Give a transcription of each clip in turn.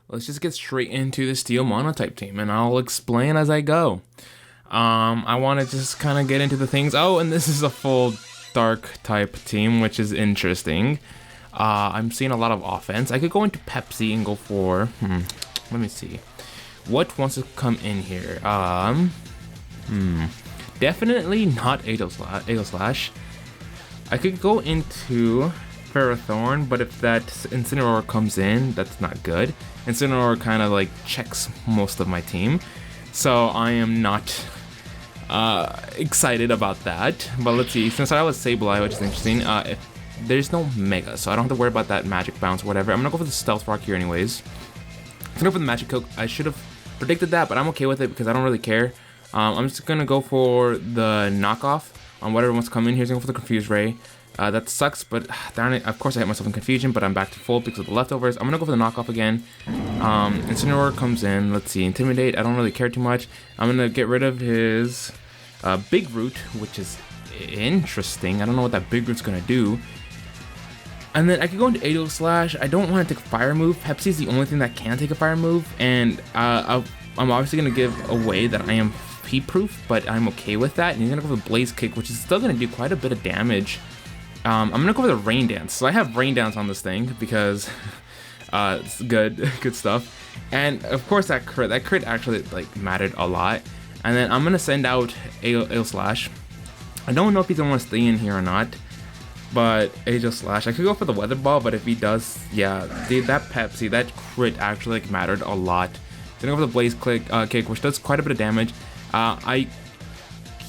let's just get straight into the Steel Monotype team, and I'll explain as I go. I want to just kind of get into the things. Oh, and this is a full Dark type team, which is interesting. I'm seeing a lot of offense. I could go into Pepsi and go for, let me see. What wants to come in here? Definitely not Aegislash. I could go into Ferrothorn, but if that Incineroar comes in, that's not good. Incineroar kind of like checks most of my team, so I am not excited about that. But let's see, since I was Sableye, which is interesting, if there's no Mega, so I don't have to worry about that Magic Bounce or whatever. I'm gonna go for the Stealth Rock here anyways. I'm gonna go for the Magic Coke. I should have predicted that, but I'm okay with it because I don't really care. I'm just gonna go for the knockoff on whatever wants to come in here. He's going for the Confused Ray. That sucks, but darn it, of course I hit myself in Confusion, but I'm back to full because of the leftovers. I'm gonna go for the knockoff again. Incineroar comes in. Let's see, Intimidate, I don't really care too much. I'm gonna get rid of his Big Root, which is interesting. I don't know what that Big Root's gonna do. And then I could go into Aegislash. I don't want to take a fire move. Pepsi's the only thing that can take a fire move, and I'm obviously gonna give away that I am P-proof, but I'm okay with that. And he's gonna go for the Blaze Kick, which is still gonna do quite a bit of damage. I'm gonna go for the Rain Dance. So I have Rain Dance on this thing because it's good stuff. And of course that crit actually like mattered a lot. And then I'm gonna send out Aegislash. I don't know if he's gonna want to stay in here or not, but Aegislash. I could go for the Weather Ball, but if he does, yeah, that Pepsi, that crit actually like mattered a lot. Then go for the Blaze Kick, which does quite a bit of damage. I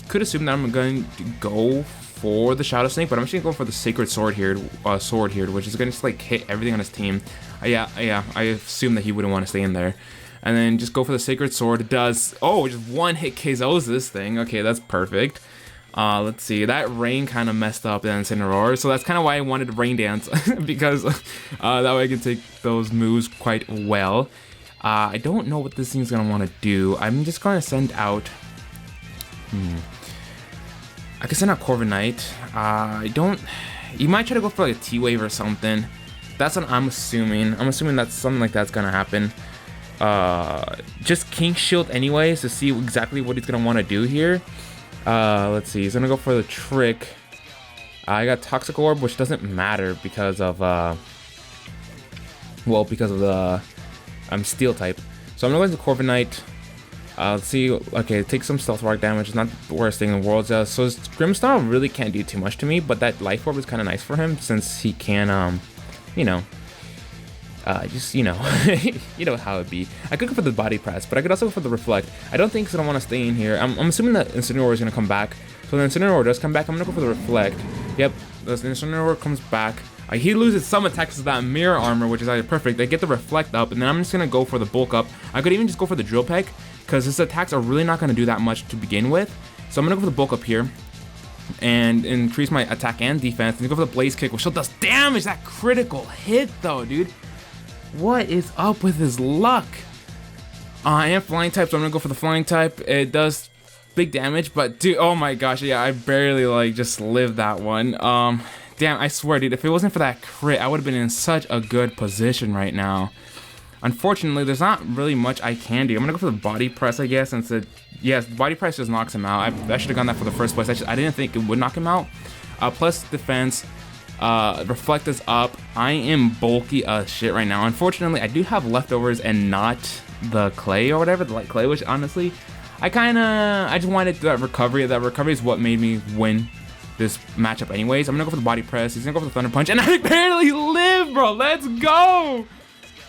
could assume that I'm going to go for the Shadow Snake, but I'm just gonna go for the Sacred Sword here, which is gonna just like hit everything on his team. Yeah, I assume that he wouldn't want to stay in there. And then just go for the Sacred Sword. It does, oh, just one hit KOs this thing. Okay, that's perfect. Let's see, that Rain kind of messed up the Incineroar, so that's kind of why I wanted Rain Dance, because that way I can take those moves quite well. I don't know what this thing's gonna want to do. I'm just gonna send out, I could send out Corviknight. You might try to go for like a T-Wave or something. That's what I'm assuming. I'm assuming that something like that's gonna happen. Just King Shield anyways to see exactly what he's gonna want to do here. Let's see, he's gonna go for the Trick. I got Toxic Orb, which doesn't matter because of, I'm Steel type. So I'm gonna go into Corviknight. Let's see, okay, take some Stealth Rock damage, it's not the worst thing in the world. So his Grimmsnarl really can't do too much to me, but that Life Orb is kind of nice for him since he can, you know how it be. I could go for the Body Press, but I could also go for the Reflect. I don't think he's gonna want to stay in here. I'm assuming that Incineroar is gonna come back. So the Incineroar does come back. I'm gonna go for the Reflect. Yep, the Incineroar comes back. He loses some attacks to that Mirror Armor, which is actually perfect. I get the Reflect up, and then I'm just gonna go for the Bulk Up. I could even just go for the Drill Peck, because his attacks are really not gonna do that much to begin with. So I'm gonna go for the Bulk Up here and increase my attack and defense. And go for the Blaze Kick, which still does damage. That critical hit though, dude. What is up with his luck? I am Flying type, so I'm gonna go for the Flying type. It does big damage, but dude, oh my gosh, yeah, I barely like just lived that one. Damn, I swear, dude, if it wasn't for that crit, I would have been in such a good position right now. Unfortunately, there's not really much I can do. I'm gonna go for the Body Press, I guess, since yes, Body Press just knocks him out. I should have gone that for the first place. I didn't think it would knock him out. Plus defense. Reflect is up. I am bulky as shit right now. Unfortunately, I do have leftovers and not the clay or whatever, the light clay, which honestly, I just wanted that recovery. That recovery is what made me win this matchup anyways. I'm gonna go for the Body Press. He's gonna go for the Thunder Punch, and I barely live, bro. Let's go.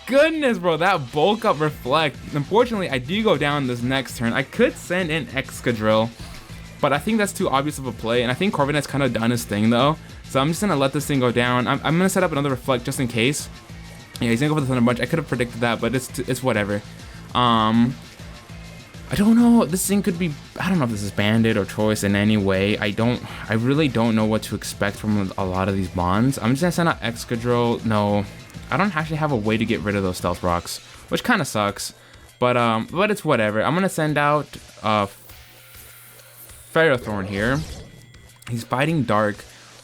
Goodness, bro, that Bulk Up Reflect. Unfortunately, I do go down this next turn. I could send in Excadrill, but I think that's too obvious of a play, and I think Corviknight's kind of done his thing though. So I'm just gonna let this thing go down. I'm gonna set up another Reflect just in case. Yeah, he's gonna go for the Thunder Punch. I could have predicted that, but it's whatever. I don't know. This thing could be. I don't know if this is banded or choice in any way. I really don't know what to expect from a lot of these bonds. I'm just gonna send out Excadrill. No, I don't actually have a way to get rid of those Stealth Rocks, which kind of sucks. But it's whatever. I'm gonna send out Ferrothorn here. He's fighting Dark.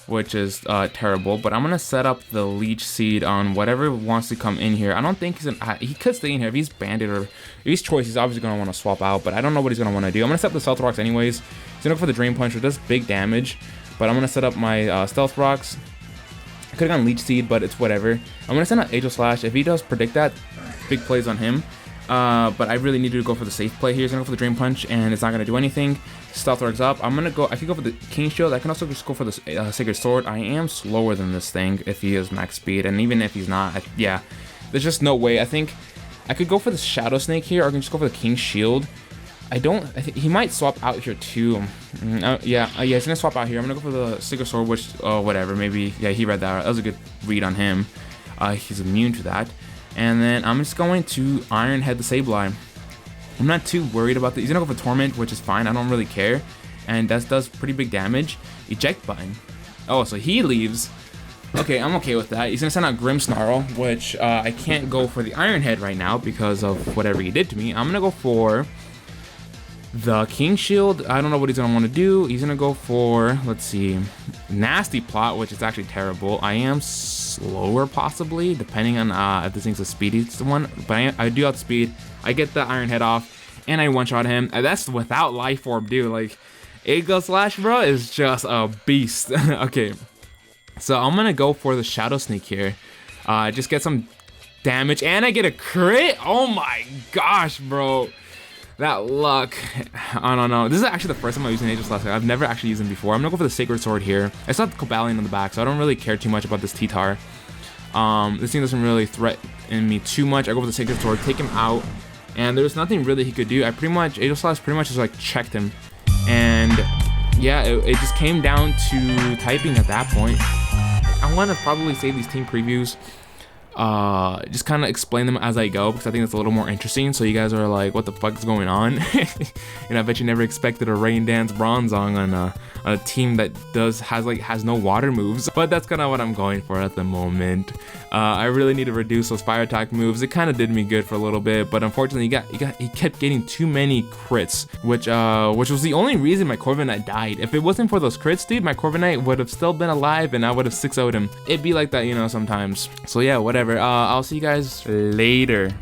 which is terrible. But I'm gonna set up the Leech Seed on whatever wants to come in here. I don't think he could stay in here if he's Bandit or if he's Choice. He's obviously gonna want to swap out, but I don't know what he's gonna want to do. I'm gonna set up the Stealth Rocks anyways. He's gonna go for the Drain Punch, which does big damage, but I'm gonna set up my Stealth Rocks. I could have gone Leech Seed, but it's whatever. I'm gonna send out Aegislash. If he does predict that, big plays on him. But I really need to go for the safe play here. He's gonna go for the Drain Punch, and it's not gonna do anything. Stealth Rocks up. I could go for the King Shield. I can also just go for the Sacred Sword. I am slower than this thing if he is max speed, and even if he's not, yeah, there's just no way. I think I could go for the Shadow Snake here, or I can just go for the King Shield. I think he might swap out here too. Yeah, he's gonna swap out here. I'm gonna go for the Sacred Sword, which, whatever, maybe, yeah, he read that. That was a good read on him. He's immune to that. And then I'm just going to Iron Head the Sableye. I'm not too worried about that. He's gonna go for Torment, which is fine. I don't really care. And that does pretty big damage. Eject Button. Oh, so he leaves. Okay, I'm okay with that. He's gonna send out Grimmsnarl, which I can't go for the Iron Head right now because of whatever he did to me. I'm gonna go for the King Shield. I don't know what he's gonna want to do. He's gonna go for, let's see, Nasty Plot, which is actually terrible. I am slower possibly, depending on if this thing's a speedy one, but I do outspeed. I get the Iron Head off, and I one-shot him. And that's without Life Orb, dude. Like, Aegislash, bro, is just a beast. Okay, so I'm gonna go for the Shadow Sneak here. Just get some damage, and I get a crit. Oh my gosh, bro. That luck. I don't know. This is actually the first time I'm using Aegislash. I've never actually used him before. I'm gonna go for the Sacred Sword here. I still have the Cobalion on the back, so I don't really care too much about this T-Tar. This thing doesn't really threaten me too much. I go for the Sacred Sword, take him out, and there's nothing really he could do. Aegislash pretty much just like checked him. And yeah, it just came down to typing at that point. I want to probably save these team previews. Just kind of explain them as I go, because I think it's a little more interesting, so you guys are like, what the fuck is going on? And I bet you never expected a Rain Dance Bronzong on a team that has no water moves, but that's kind of what I'm going for at the moment. I really need to reduce those fire attack moves. It kind of did me good for a little bit, but unfortunately he kept getting too many crits, which was the only reason my Corviknight died. If it wasn't for those crits, dude, my Corviknight would have still been alive, and I would have 6-0'd him. It'd be like that, you know, sometimes. So yeah, whatever. I'll see you guys later.